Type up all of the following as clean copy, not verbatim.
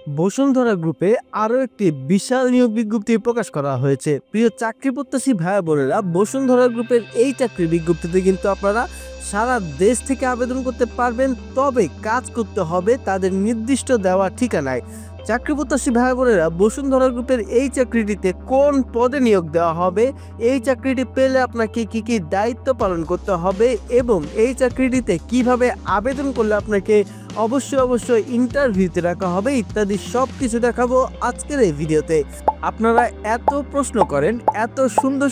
বসুন্ধরা গ্রুপে আরও একটি বিশাল নিয়োগ বিজ্ঞপ্তি প্রকাশ করা হয়েছে। প্রিয় চাকরি প্রত্যাশী ভাই বোনেরা, বসুন্ধরা গ্রুপের এই চাকরির বিজ্ঞপ্তিতে কিন্তু আপনারা সারা দেশ থেকে আবেদন করতে পারবেন, তবে কাজ করতে হবে তাদের নির্দিষ্ট দেওয়া ঠিকানায়। চাকরি প্রত্যাশী ভাই বোনেরা, বসুন্ধরা গ্রুপের এই চাকরিটিতে কোন পদে নিয়োগ দেওয়া হবে, এই চাকরিটি পেলে আপনাকে কি কি দায়িত্ব পালন করতে হবে এবং এই চাকরিটিতে কিভাবে আবেদন করলে আপনাকে অবশ্যই ইন্টারভিউতে রাখা হবে ইত্যাদি সব কিছু দেখাবো আজকের এই ভিডিওতে। আপনারা এত প্রশ্ন করেন, এত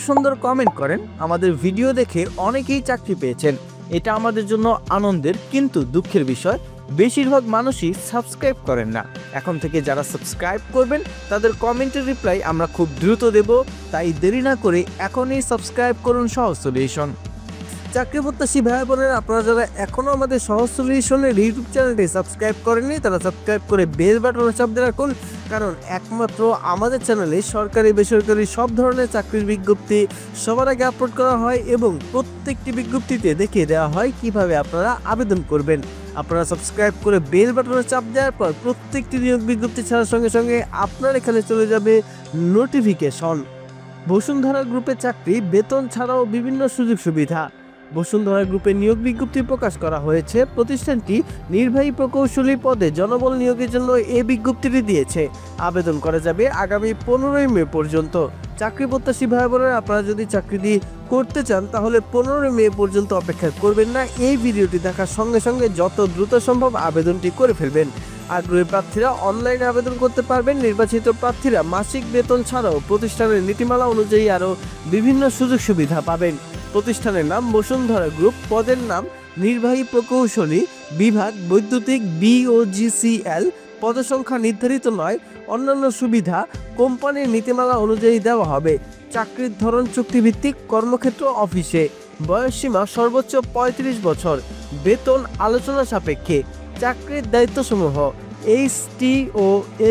সুন্দর কমেন্ট করেন, আমাদের ভিডিও দেখে অনেকেই চাকরি পেয়েছেন। এটা আমাদের জন্য আনন্দের কিন্তু দুঃখের বিষয়, বেশিরভাগ মানুষই সাবস্ক্রাইব করেন না। এখন থেকে যারা সাবস্ক্রাইব করবেন তাদের কমেন্টের রিপ্লাই আমরা খুব দ্রুত দেব, তাই দেরি না করে এখনই সাবস্ক্রাইব করুন সহজ সলিউশন। চাকরি প্রত্যাশী ভাই বোনেরা, আপনারা যারা এখনো আমাদের সহজ সলিউশনের ইউটিউব চ্যানেলটি সাবস্ক্রাইব করেননি তারা সাবস্ক্রাইব করে বেল বাটনে চাপ দিয়ে রাখুন, কারণ একমাত্র আমাদের চ্যানেলে সরকারি বেসরকারি সব ধরনের চাকরির বিজ্ঞপ্তি সবার আগে আপলোড করা হয় এবং প্রত্যেকটি বিজ্ঞপ্তিতে দেখিয়ে দেওয়া হয় কিভাবে আপনারা আবেদন করবেন। আপনারা সাবস্ক্রাইব করে বেল বাটনে চাপ দেওয়ার পর প্রত্যেকটি নিয়োগ বিজ্ঞপ্তি ছাড়ার সঙ্গে সঙ্গে আপনার এখানে চলে যাবে নোটিফিকেশন। বসুন্ধরা গ্রুপের চাকরি, বেতন ছাড়াও বিভিন্ন সুযোগ সুবিধা। বসুন্ধরা গ্রুপের নিয়োগ বিজ্ঞপ্তি প্রকাশ করা হয়েছে। প্রতিষ্ঠানটি নির্বাহী প্রকৌশলী পদে জনবল নিয়োগের জন্য এই বিজ্ঞপ্তিটি দিয়েছে। আবেদন করা যাবে আগামী 15 মে পর্যন্ত। চাকরি প্রত্যাশী ভাই বোনেরা, আপনারা যদি চাকরিটি করতে চান তাহলে 15 মে পর্যন্ত অপেক্ষা করবেন না। এই ভিডিওটি দেখার সঙ্গে সঙ্গে যত দ্রুত সম্ভব আবেদনটি করে ফেলবেন। আগ্রহী প্রার্থীরা অনলাইনে আবেদন করতে পারবেন। নির্বাচিত প্রার্থীরা মাসিক বেতন ছাড়াও প্রতিষ্ঠানের নীতিমালা অনুযায়ী আরও বিভিন্ন সুযোগ সুবিধা পাবেন। প্রতিষ্ঠানের নাম বসুন্ধরা গ্রুপ, পদের নাম নির্বাহী প্রকৌশলী, বিভাগ বৈদ্যুতিক BOGCL, পদসংখ্যা নির্ধারিত নয়। অন্যান্য সুবিধা কোম্পানির নীতিমালা অনুযায়ী দেওয়া হবে। চাকরির ধরন চুক্তিভিত্তিক, কর্মক্ষেত্র অফিসে। বয়সসীমা সর্বোচ্চ 35 বছর। বেতন আলোচনা সাপেক্ষে। চাকরির দায়িত্বসমূহ: HT ও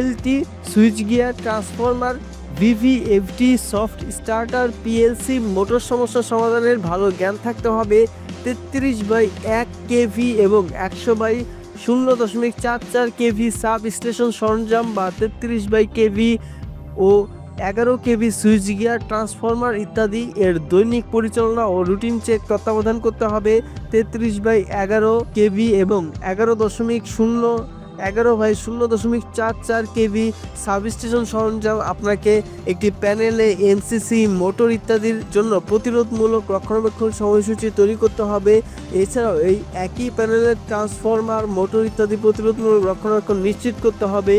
LT, switch gear, transformer, VVFD, soft starter, PLC, motor সমস্যা সমাধানের ভালো জ্ঞান থাকতে হবে। 33/1 kV এবং 100/0.44 kV সাব স্টেশন সরঞ্জাম বা 33 kV ও 11 kV সুইচ গিয়ার, ট্রান্সফরমার ইত্যাদি এর দৈনিক পরিচালনা ও রুটিন চেক তত্ত্বাবধান করতে হবে। 33/11 kV এবং 11/0.44 kV সাবস্টেশন সরঞ্জাম আপনাকে একটি প্যানেলে NCC, মোটর ইত্যাদির জন্য প্রতিরোধমূলক রক্ষণাবেক্ষণ সময়সূচি তৈরি করতে হবে। এছাড়াও এই একই প্যানেলের ট্রান্সফরমার, মোটর ইত্যাদি প্রতিরোধমূলক রক্ষণাবেক্ষণ নিশ্চিত করতে হবে।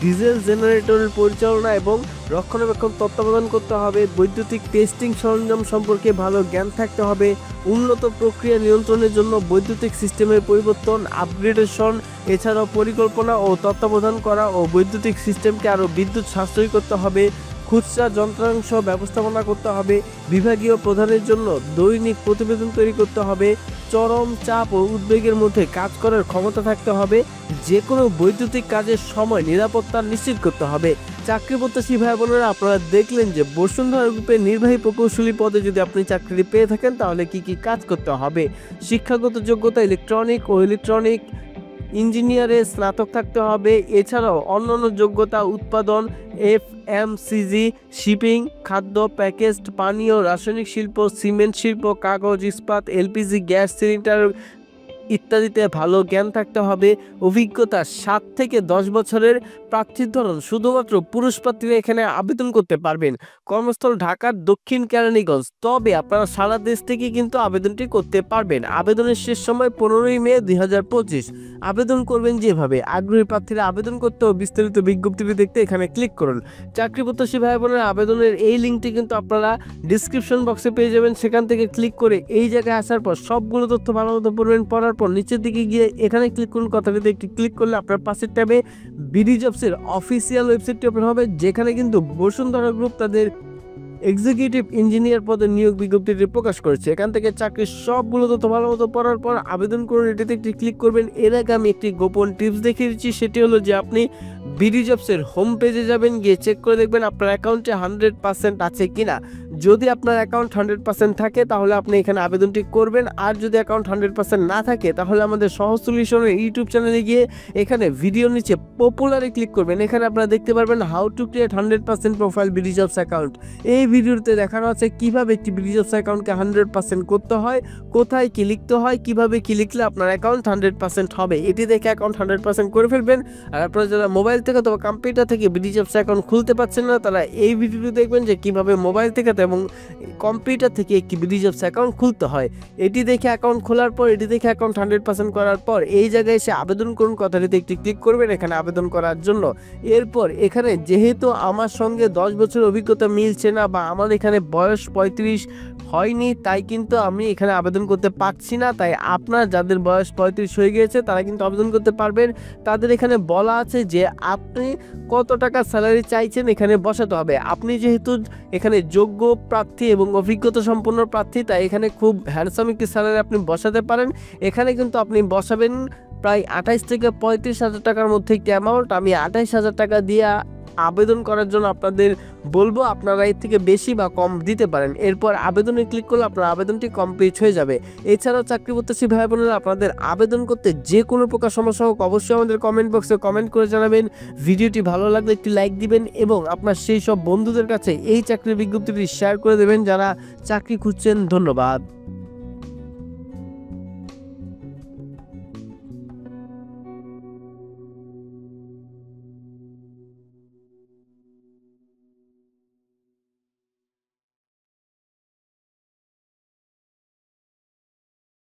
ডিজেল জেনারেটরের পরিচালনা এবং রক্ষণাবেক্ষণ তত্ত্বাবধান করতে হবে। বৈদ্যুতিক টেস্টিং সরঞ্জাম সম্পর্কে ভালো জ্ঞান থাকতে হবে। উন্নত প্রক্রিয়া নিয়ন্ত্রণের জন্য বৈদ্যুতিক সিস্টেমের পরিবর্তন, আপগ্রেডেশন, এছাড়াও পরিকল্পনা ও তত্ত্বাবধান করা ও বৈদ্যুতিক সিস্টেমকে আরও বিদ্যুৎ সাশ্রয়ী করতে হবে। খুচরা যন্ত্রাংশ ব্যবস্থাপনা করতে হবে। বিভাগীয় প্রধানের জন্য দৈনিক প্রতিবেদন তৈরি করতে হবে। চরম চাপ ও উদ্বেগের মধ্যে কাজ করার ক্ষমতা থাকতে হবে। যে কোনো বৈদ্যুতিক কাজের সময় নিরাপত্তা নিশ্চিত করতে হবে। চাকরি প্রত্যাশী ভাই বোনেরা, আপনারা দেখলেন যে বসুন্ধরা গ্রুপের নির্বাহী প্রকৌশলী পদে যদি আপনি চাকরি পেয়ে থাকেন তাহলে কি কি কাজ করতে হবে। শিক্ষাগত যোগ্যতা ইলেকট্রনিক ইঞ্জিনিয়ারে স্নাতক থাকতে হবে। এছাড়াও অন্যান্য যোগ্যতা: উৎপাদন, FMCG, শিপিং, খাদ্য, প্যাকেজড পানীয়, রাসায়নিক শিল্প, সিমেন্ট শিল্প, কাগজ, ইস্পাত, LPG, গ্যাস সিলিন্ডার ইত্যাদিতে ভালো জ্ঞান থাকতে হবে। অভিজ্ঞতা 7 থেকে 10 বছরের। প্রার্থীর ধরন শুধুমাত্র পুরুষ প্রার্থীরা এখানে আবেদন করতে পারবেন। কর্মস্থল ঢাকার দক্ষিণ কেরানীগঞ্জ, তবে আপনারা সারা দেশ থেকে কিন্তু আবেদনটি করতে পারবেন। আবেদনের শেষ সময় 15 মে 2025। আবেদন করবেন যেভাবে। আগ্রহী প্রার্থীরা আবেদন করতে ও বিস্তারিত বিজ্ঞপ্তিটি দেখতে এখানে ক্লিক করুন। চাকরি প্রত্যাশী ভাই বোনের আবেদনের এই লিঙ্কটি কিন্তু আপনারা ডিসক্রিপশন বক্সে পেয়ে যাবেন। সেখান থেকে ক্লিক করে এই জায়গায় আসার পর সবগুলো তথ্য ভালো মতো পড়বেন। পড়ার পর নিচের দিকে গিয়ে এখানে ক্লিক করুন। কথাটিতে একটি ক্লিক করলে আপনার পাশের ট্যাবে BD জবসের অফিসিয়াল ওয়েবসাইটটি ওপেন হবে, যেখানে কিন্তু বসুন্ধরা গ্রুপ তাদের এক্সিকিউটিভ ইঞ্জিনিয়ার পদে নিয়োগ বিজ্ঞপ্তিটি প্রকাশ করেছে। এখান থেকে চাকরির সবগুলো তথ্য ভালো মতো পড়ার পর আবেদন করুন। এটিতে একটি ক্লিক করবেন। এর আগে আমি একটি গোপন টিপস দেখিয়ে দিচ্ছি, সেটি হলো যে আপনি BD জবসের হোম পেজে যাবেন, গিয়ে চেক করে দেখবেন আপনার অ্যাকাউন্টে 100% আছে কিনা। যদি আপনার অ্যাকাউন্ট 100% থাকে তাহলে আপনি এখানে আবেদনটি করবেন, আর যদি অ্যাকাউন্ট 100% না থাকে তাহলে আমাদের সহজ সলিউশনের ইউটিউব চ্যানেলে গিয়ে এখানে ভিডিও নিচে পপুলারে ক্লিক করবেন। এখানে আপনারা দেখতে পারবেন how to create 100% profile bdjobs account. এই ভিডিওতে দেখানো আছে কিভাবে একটি বিডিজবস অ্যাকাউন্টকে 100% করতে হয়, কোথায় কি লিখতে হয়, কিভাবে কি লিখলে আপনার অ্যাকাউন্ট 100% হবে। এটি দেখে অ্যাকাউন্ট 100% করে ফেলবেন। আর আপনারা যারা মোবাইল থেকে অথবা কম্পিউটার থেকে বিডিজবস অ্যাকাউন্ট খুলতে পারছেন না তারা এই ভিডিওটি দেখবেন যে কিভাবে মোবাইল থেকে এবং কম্পিউটার থেকে একটি বিডিজবস অ্যাকাউন্ট খুলতে হয়। এটি দেখে অ্যাকাউন্ট খোলার পর, এটি দেখে অ্যাকাউন্ট 100% করার পর এই জায়গায় এসে আবেদন করুন কথাটিতে একটি ক্লিক করবেন এখানে আবেদন করার জন্য। এরপর এখানে যেহেতু আমার সঙ্গে 10 বছর অভিজ্ঞতা মিলছে না বা আমার এখানে বয়স 35 হয়নি, তাই কিন্তু আমি এখানে আবেদন করতে পারছি না। তাই আপনার যাদের বয়স 35 হয়ে গিয়েছে তারা কিন্তু আবেদন করতে পারবেন। তাদের এখানে বলা আছে যে আপনি কত টাকা স্যালারি চাইছেন এখানে বসাতে হবে। আপনি যেহেতু এখানে যোগ্য প্রার্থী এবং অভিজ্ঞতা সম্পন্ন প্রার্থী, তাই এখানে খুব হ্যান্ডসাম একটি স্যালারি আপনি বসাতে পারেন। এখানে কিন্তু আপনি বসাবেন প্রায় 28 থেকে 35,000 টাকার মধ্যে একটি অ্যামাউন্ট। আমি 28,000 টাকা দিয়ে আবেদন করার জন্য আপনাদের বলবো, আপনারা এর থেকে বেশি বা কম দিতে পারেন। এরপর আবেদনে ক্লিক করলে আপনার আবেদনটি কমপ্লিট হয়ে যাবে। এছাড়াও চাকরি প্রত্যাশী ভাই বোনেরা আপনাদের আবেদন করতে যে কোনো প্রকার সমস্যা হোক অবশ্যই আমাদের কমেন্ট বক্সে কমেন্ট করে জানাবেন। ভিডিওটি ভালো লাগলে একটি লাইক দিবেন এবং আপনার সেই সব বন্ধুদের কাছে এই চাকরির বিজ্ঞপ্তিটি শেয়ার করে দেবেন যারা চাকরি খুঁজছেন। ধন্যবাদ।